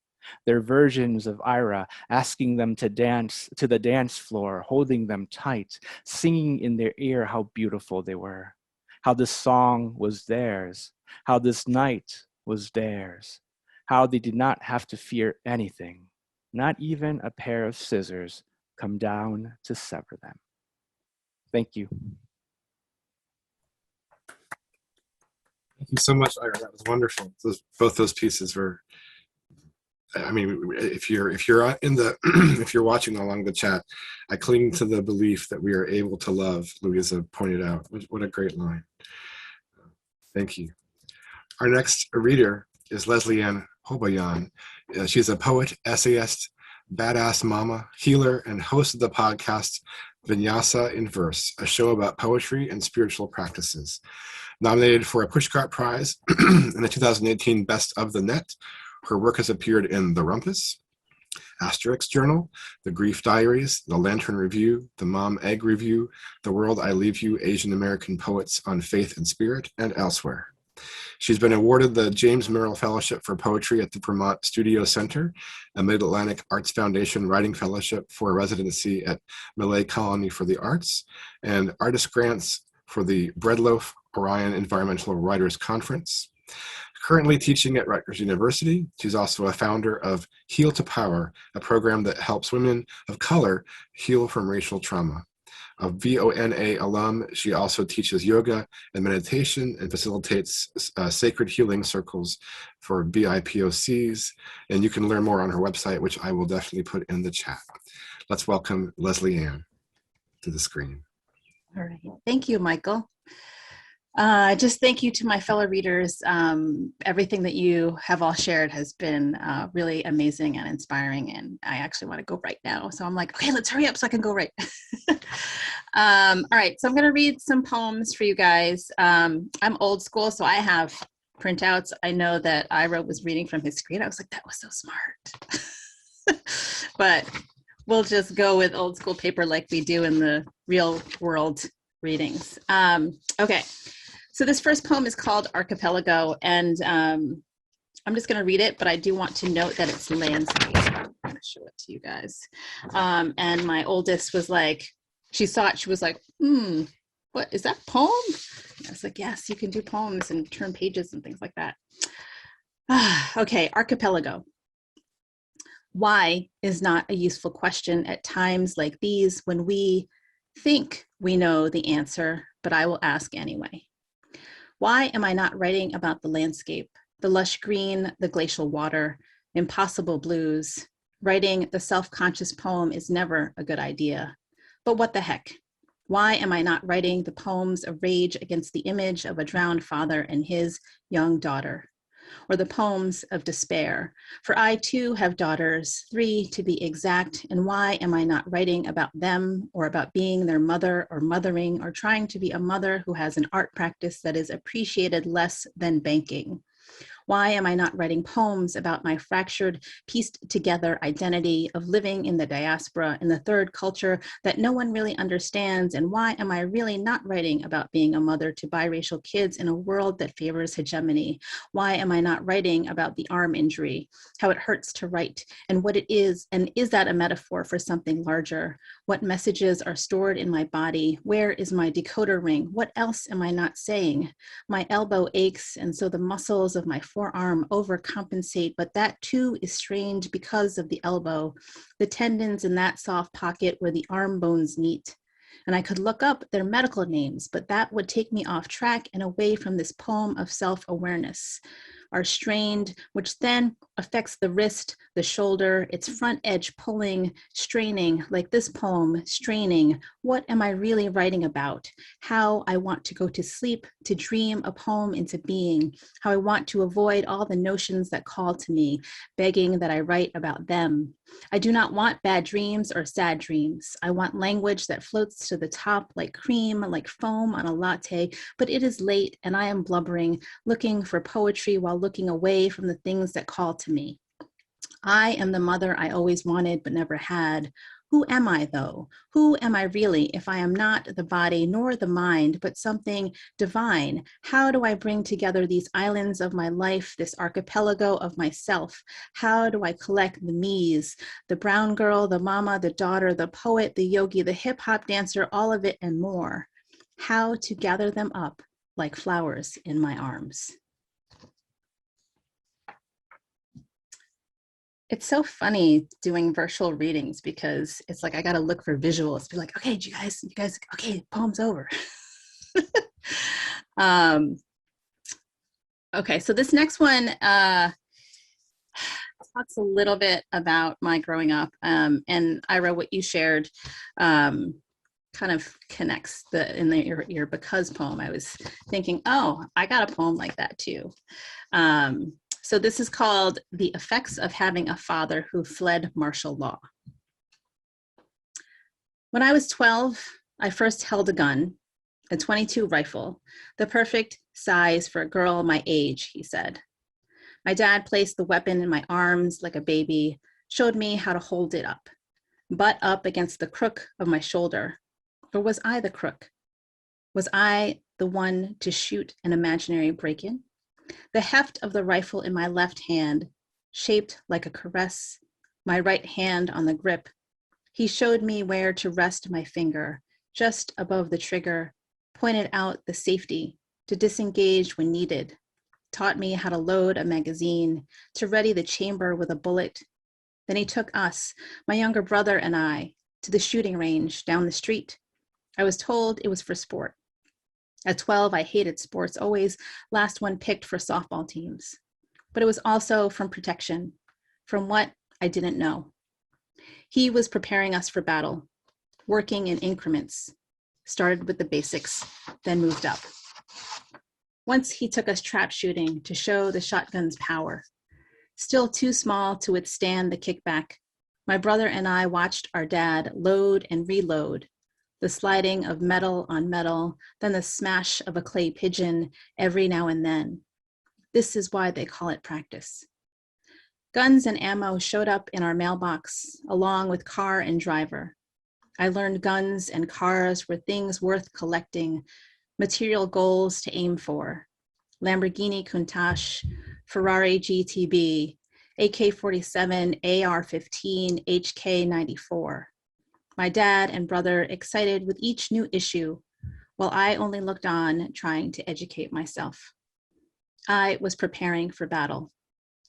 Their versions of Ira, asking them to dance to the dance floor, holding them tight, singing in their ear how beautiful they were, how this song was theirs, how this night was theirs, how they did not have to fear anything, not even a pair of scissors come down to sever them. Thank you. Thank you so much, Ira. That was wonderful. Both those pieces were. I mean, if you're in the if you're watching along the chat, I cling to the belief that we are able to love. Luisa pointed out. What a great line. Thank you. Our next reader is Leslieann Hobayan. She's a poet, essayist, badass mama, healer, and host of the podcast Vinyasa in Verse, a show about poetry and spiritual practices. Nominated for a Pushcart Prize in the 2018 Best of the Net, her work has appeared in The Rumpus, Asterix Journal, The Grief Diaries, The Lantern Review, The Mom Egg Review, The World I Leave You, Asian American Poets on Faith and Spirit, and elsewhere. She's been awarded the James Merrill Fellowship for Poetry at the Vermont Studio Center, a Mid-Atlantic Arts Foundation Writing Fellowship for a residency at Malay Colony for the Arts, and artist grants for the Breadloaf Orion Environmental Writers Conference. Currently teaching at Rutgers University, she's also a founder of Heal to Power, a program that helps women of color heal from racial trauma. A VONA alum, she also teaches yoga and meditation and facilitates sacred healing circles for BIPOCs. And you can learn more on her website, which I will definitely put in the chat. Let's welcome Leslieann to the screen. All right. Thank you, Michael. Just thank you to my fellow readers. Everything that you have all shared has been really amazing and inspiring, and I actually want to go right now. So I'm like, okay, let's hurry up so I can go right. All right, so I'm going to read some poems for you guys. I'm old school, so I have printouts. I know that Ira was reading from his screen. I was like, that was so smart. But we'll just go with old school paper like we do in the real world readings. Okay. So this first poem is called Archipelago, and I'm just going to read it, but I do want to note that it's landscape. I'm going to show it to you guys. And my oldest was like, she saw it, she was like, what, is that poem? And I was like, yes, you can do poems and turn pages and things like that. Okay, Archipelago. Why is not a useful question at times like these when we think we know the answer, but I will ask anyway. Why am I not writing about the landscape, the lush green, the glacial water, impossible blues? Writing the self-conscious poem is never a good idea. But what the heck? Why am I not writing the poems of rage against the image of a drowned father and his young daughter? Or the poems of despair? For I too have daughters, 3 to be exact, and why am I not writing about them or about being their mother or mothering or trying to be a mother who has an art practice that is appreciated less than banking? Why am I not writing poems about my fractured, pieced together identity of living in the diaspora in the third culture that no one really understands? And why am I really not writing about being a mother to biracial kids in a world that favors hegemony? Why am I not writing about the arm injury, how it hurts to write, and what it is, and is that a metaphor for something larger? What messages are stored in my body? Where is my decoder ring? What else am I not saying? My elbow aches, and so the muscles of my forearm overcompensate, but that too is strange because of the elbow, the tendons in that soft pocket where the arm bones meet. And I could look up their medical names, but that would take me off track and away from this poem of self-awareness. Are strained, which then affects the wrist, the shoulder, its front edge pulling, straining, like this poem, straining. What am I really writing about? How I want to go to sleep, to dream a poem into being, how I want to avoid all the notions that call to me, begging that I write about them. I do not want bad dreams or sad dreams. I want language that floats to the top like cream, like foam on a latte, but it is late and I am blubbering, looking for poetry while looking away from the things that call to me. I am the mother I always wanted but never had. Who am I though? Who am I really if I am not the body nor the mind, but something divine? How do I bring together these islands of my life, this archipelago of myself? How do I collect the me's, the brown girl, the mama, the daughter, the poet, the yogi, the hip hop dancer, all of it and more? How to gather them up like flowers in my arms. It's so funny doing virtual readings because it's like I got to look for visuals. Be like, okay, you guys, okay, poem's over. Okay, so this next one talks a little bit about my growing up, and Ira, what you shared kind of connects your because poem. I was thinking, oh, I got a poem like that too. So this is called The Effects of Having a Father Who Fled Martial Law. When I was 12, I first held a gun, a .22 rifle, the perfect size for a girl my age, he said. My dad placed the weapon in my arms like a baby, showed me how to hold it up, butt up against the crook of my shoulder. Or was I the crook? Was I the one to shoot an imaginary break-in? The heft of the rifle in my left hand, shaped like a caress, my right hand on the grip. He showed me where to rest my finger, just above the trigger, pointed out the safety, to disengage when needed, taught me how to load a magazine, to ready the chamber with a bullet. Then he took us, my younger brother and I, to the shooting range down the street. I was told it was for sport. At 12, I hated sports, always last one picked for softball teams. But it was also from protection, from what I didn't know. He was preparing us for battle, working in increments, started with the basics, then moved up. Once he took us trap shooting to show the shotgun's power. Still too small to withstand the kickback, my brother and I watched our dad load and reload, the sliding of metal on metal, then the smash of a clay pigeon every now and then. This is why they call it practice. Guns and ammo showed up in our mailbox, along with car and driver. I learned guns and cars were things worth collecting, material goals to aim for. Lamborghini Countach, Ferrari GTB, AK-47, AR-15, HK-94. My dad and brother excited with each new issue, while I only looked on, trying to educate myself. I was preparing for battle.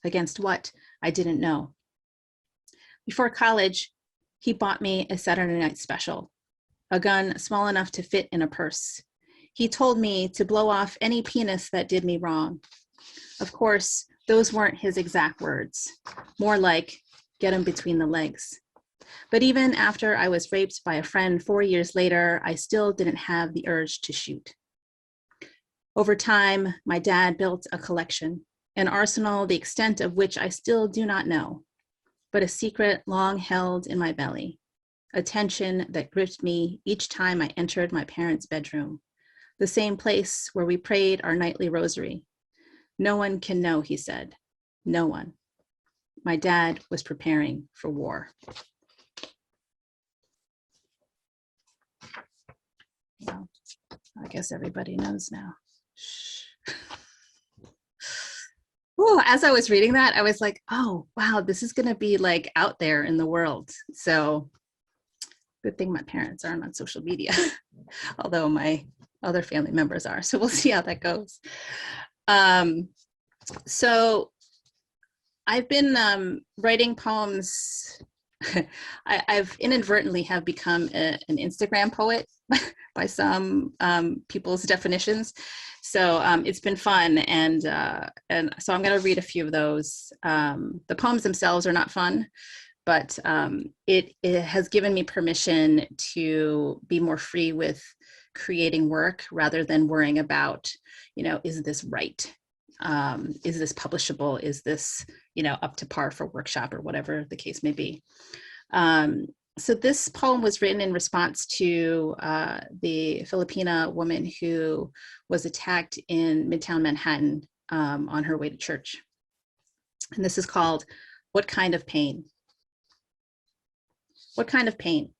Against what? I didn't know. Before college, he bought me a Saturday Night Special, a gun small enough to fit in a purse. He told me to blow off any penis that did me wrong. Of course, those weren't his exact words, more like, get him between the legs. But even after I was raped by a friend 4 years later, I still didn't have the urge to shoot. Over time, my dad built a collection, an arsenal the extent of which I still do not know, but a secret long held in my belly, a tension that gripped me each time I entered my parents' bedroom, the same place where we prayed our nightly rosary, No one can know, he said. No one. My dad was preparing for war. Well, I guess everybody knows now. Ooh, as I was reading that, I was like, oh, wow, this is going to be like out there in the world. So good thing my parents aren't on social media, although my other family members are. So we'll see how that goes. So I've been writing poems. I've inadvertently have become an Instagram poet by some people's definitions. So it's been fun, and so I'm going to read a few of those. The poems themselves are not fun, but it has given me permission to be more free with creating work rather than worrying about, is this right? Is this publishable? Is this, up to par for workshop or whatever the case may be? So this poem was written in response to the Filipina woman who was attacked in Midtown Manhattan on her way to church. And this is called, What Kind of Pain? What kind of pain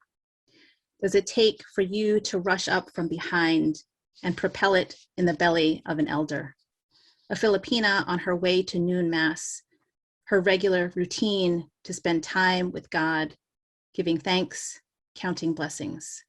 does it take for you to rush up from behind and propel it in the belly of an elder? A Filipina on her way to noon mass, her regular routine to spend time with God, giving thanks, counting blessings.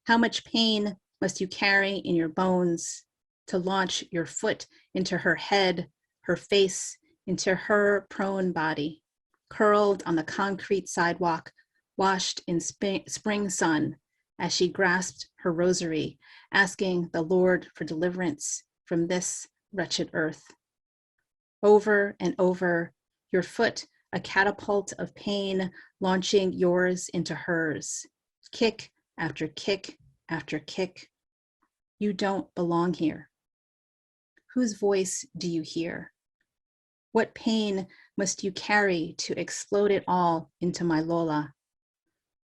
How much pain must you carry in your bones to launch your foot into her head, her face, into her prone body, curled on the concrete sidewalk, washed in spring sun as she grasped her rosary, asking the Lord for deliverance from this wretched earth. Over and over, your foot a catapult of pain, launching yours into hers. Kick after kick after kick. You don't belong here. Whose voice do you hear? What pain must you carry to explode it all into my Lola?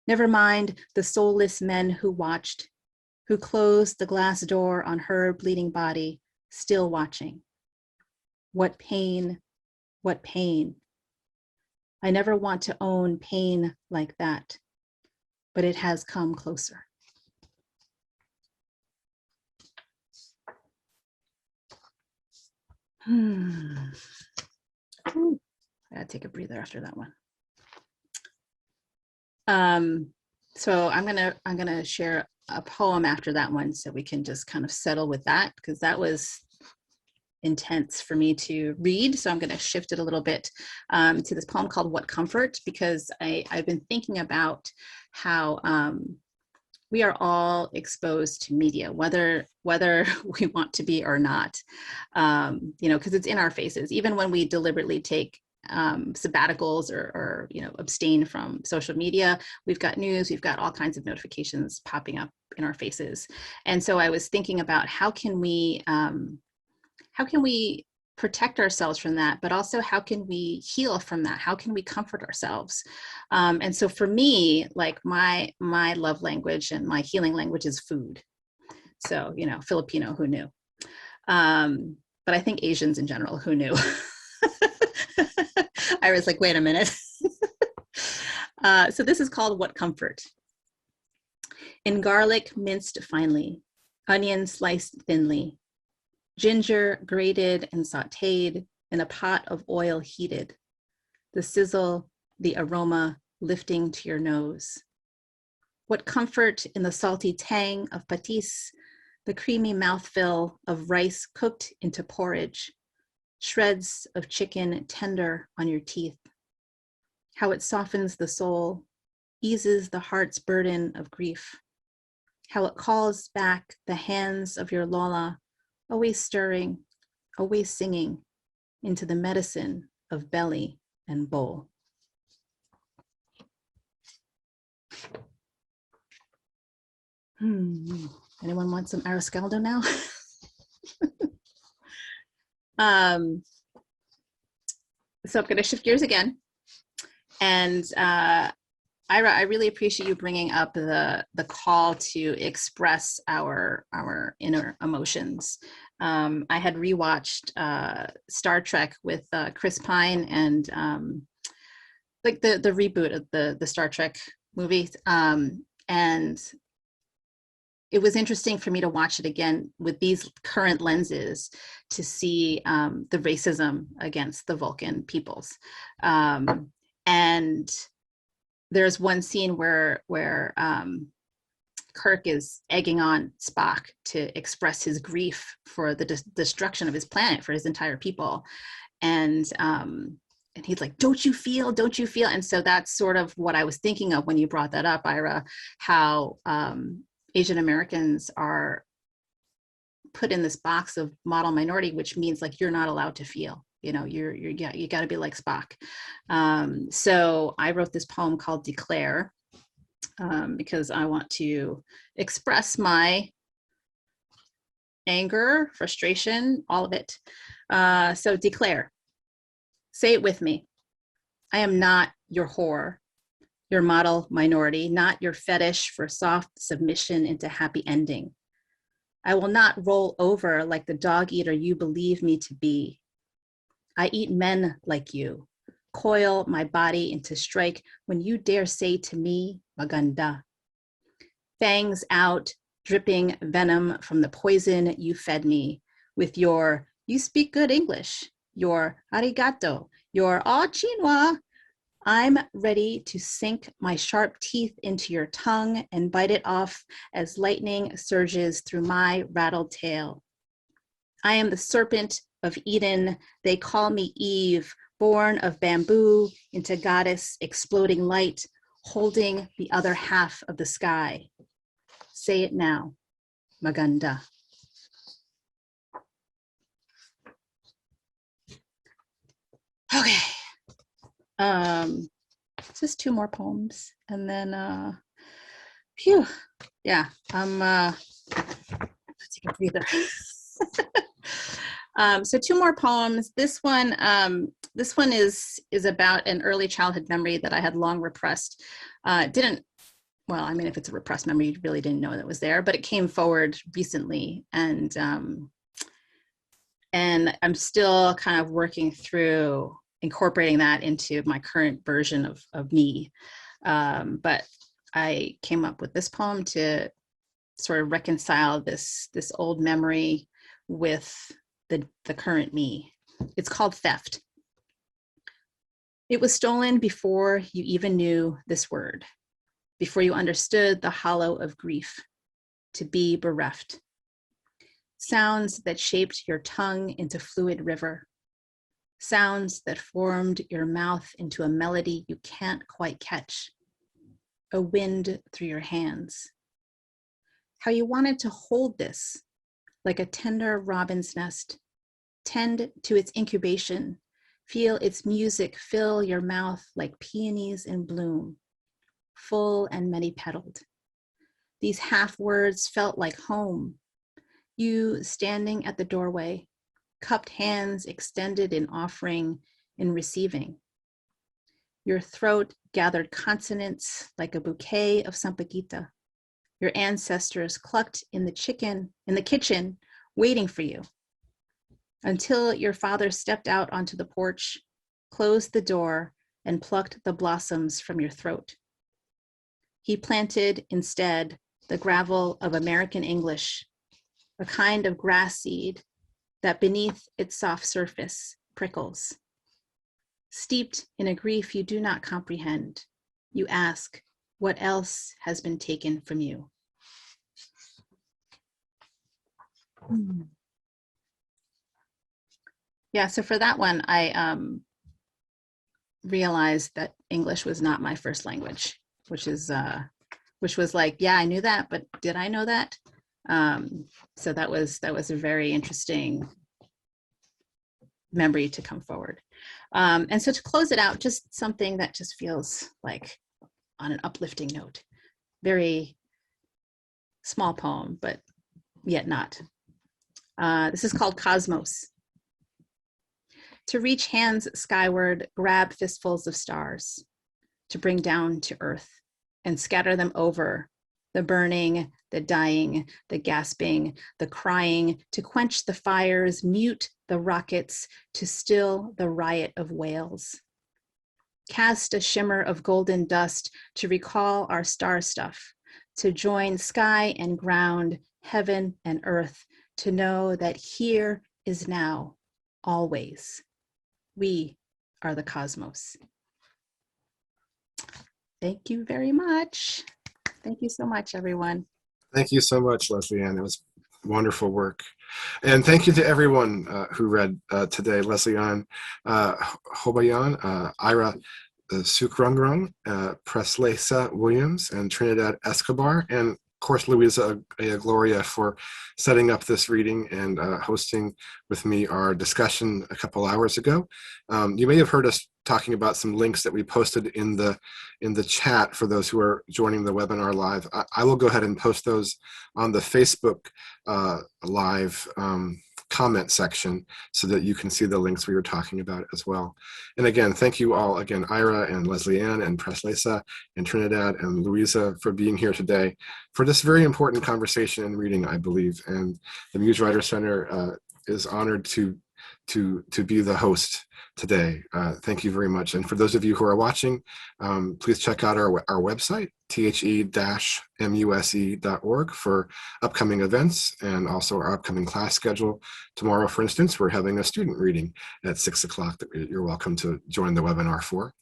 Never mind the soulless men who watched, who closed the glass door on her bleeding body, still watching. What pain, what pain. I never want to own pain like that, but it has come closer. I gotta take a breather after that one. So I'm gonna share a poem after that one, so we can just kind of settle with that, because that was intense for me to read. So I'm going to shift it a little bit to this poem called What Comfort, because I've been thinking about how we are all exposed to media, whether we want to be or not, because it's in our faces. Even when we deliberately take sabbaticals or abstain from social media, we've got news, we've got all kinds of notifications popping up in our faces. And so I was thinking about how can we protect ourselves from that, but also how can we heal from that? How can we comfort ourselves? And so for me, like my love language and my healing language is food. So, Filipino, who knew? But I think Asians in general, who knew? I was like, wait a minute. So this is called What Comfort. In garlic minced finely, onion sliced thinly, ginger grated and sauteed in a pot of oil heated, the sizzle, the aroma lifting to your nose. What comfort in the salty tang of patis, the creamy mouthfeel of rice cooked into porridge, shreds of chicken tender on your teeth. How it softens the soul, eases the heart's burden of grief. How it calls back the hands of your Lola, always stirring, always singing, into the medicine of belly and bowl. Anyone want some Arroscaldo now? So I'm going to shift gears again. And Ira, I really appreciate you bringing up the call to express our inner emotions. I had rewatched Star Trek with Chris Pine and like the reboot of the Star Trek movies, and it was interesting for me to watch it again with these current lenses to see the racism against the Vulcan peoples, and there's one scene where Kirk is egging on Spock to express his grief for the destruction of his planet, for his entire people. And he's like, don't you feel? And so that's sort of what I was thinking of when you brought that up, Ira, how Asian Americans are put in this box of model minority, which means like, you're not allowed to feel. You know, you got to be like Spock. So I wrote this poem called Declare because I want to express my anger, frustration, all of it. So declare, say it with me. I am not your whore, your model minority, not your fetish for soft submission into happy ending. I will not roll over like the dog eater you believe me to be. I eat men like you, coil my body into strike when you dare say to me, maganda. Fangs out, dripping venom from the poison you fed me with your, you speak good English, your arigato, your oh chinwa. I'm ready to sink my sharp teeth into your tongue and bite it off as lightning surges through my rattled tail. I am the serpent of Eden. They call me Eve, born of bamboo into goddess, exploding light, holding the other half of the sky. Say it now, Maganda. Okay. Just two more poems and then phew. Yeah, let's take a breather. So two more poems. This one is about an early childhood memory that I had long repressed. Well, I mean, if it's a repressed memory, you really didn't know that was there, but it came forward recently, and I'm still kind of working through incorporating that into my current version of me. But I came up with this poem to sort of reconcile this old memory with the current me. It's called Theft. It was stolen before you even knew this word, before you understood the hollow of grief, to be bereft. Sounds that shaped your tongue into fluid river. Sounds that formed your mouth into a melody you can't quite catch. A wind through your hands. How you wanted to hold this like a tender robin's nest, tend to its incubation, feel its music fill your mouth like peonies in bloom, full and many-petaled. These half words felt like home. You standing at the doorway, cupped hands extended in offering, in receiving. Your throat gathered consonants like a bouquet of sampaguita. Your ancestors clucked in the kitchen, waiting for you, until your father stepped out onto the porch, closed the door, and plucked the blossoms from your throat. He planted instead the gravel of American English, a kind of grass seed that beneath its soft surface prickles. Steeped in a grief you do not comprehend, you ask, what else has been taken from you? Yeah, so for that one, I realized that English was not my first language, which was like, yeah, I knew that, but did I know that? So that was a very interesting memory to come forward. And so to close it out, just something that just feels like on an uplifting note. Very small poem, but yet not. This is called Cosmos. To reach hands skyward, grab fistfuls of stars. to bring down to earth and scatter them over the burning, the dying, the gasping, the crying, to quench the fires, mute the rockets, to still the riot of wails. Cast a shimmer of golden dust to recall our star stuff, to join sky and ground, heaven and earth, to know that here is now, always. We are the cosmos. Thank you very much. Thank you so much, everyone. Thank you so much, Leslieann. It was wonderful work. And thank you to everyone who read today. Leslieann Hobayan, Ira Sukrungruang, Preslaysa Williams, and Trinidad Escobar, and of course Luisa Igloria for setting up this reading and hosting with me our discussion a couple hours ago. You may have heard us talking about some links that we posted in the chat for those who are joining the webinar live. I will go ahead and post those on the Facebook live comment section so that you can see the links we were talking about as well. And again, thank you all again, Ira and Leslieann and Preslaysa and Trinidad and Luisa for being here today for this very important conversation and reading, I believe. And the Muse Writers Center is honored to be the host today. Thank you very much. And for those of you who are watching, please check out our website, the-muse.org, for upcoming events and also our upcoming class schedule. Tomorrow, for instance, we're having a student reading at 6 o'clock that you're welcome to join the webinar for.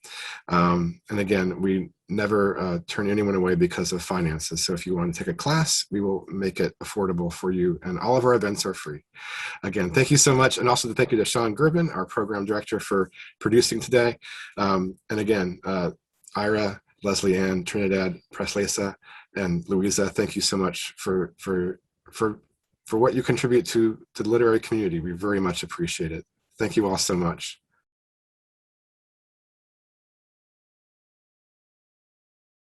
And again, we never turn anyone away because of finances. So if you want to take a class, we will make it affordable for you. And all of our events are free. Again, thank you so much. And also thank you to Sean Gerben, our program director, for producing today. And again, Ira, Leslieann, Trinidad, Preslaysa, and Luisa, thank you so much for what you contribute to the literary community. We very much appreciate it. Thank you all so much.